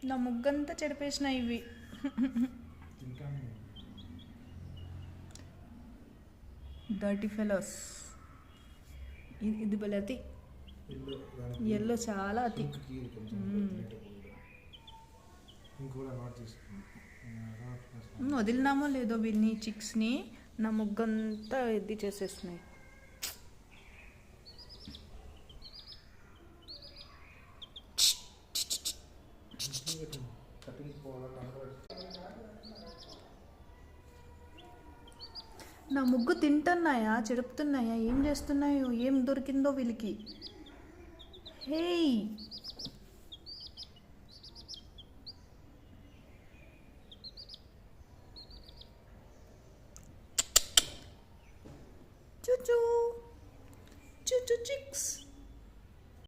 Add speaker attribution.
Speaker 1: నా ముగ్గంతా చెడిపేసిన ఇవి. Dirty fellows. ఇది భలే అతి. ఎల్లో చాలా అతి. వదిలినామో లేదో వీళ్ళని చిక్స్ని, నా ముగ్గంతా ఎద్ది చేసేస్తున్నాయి. నా ముగ్గు తింటున్నాయా, చెడుపుతున్నాయా, ఏం చేస్తున్నాయో, ఏం దొరికిందో వీళ్ళకి. హేయ్.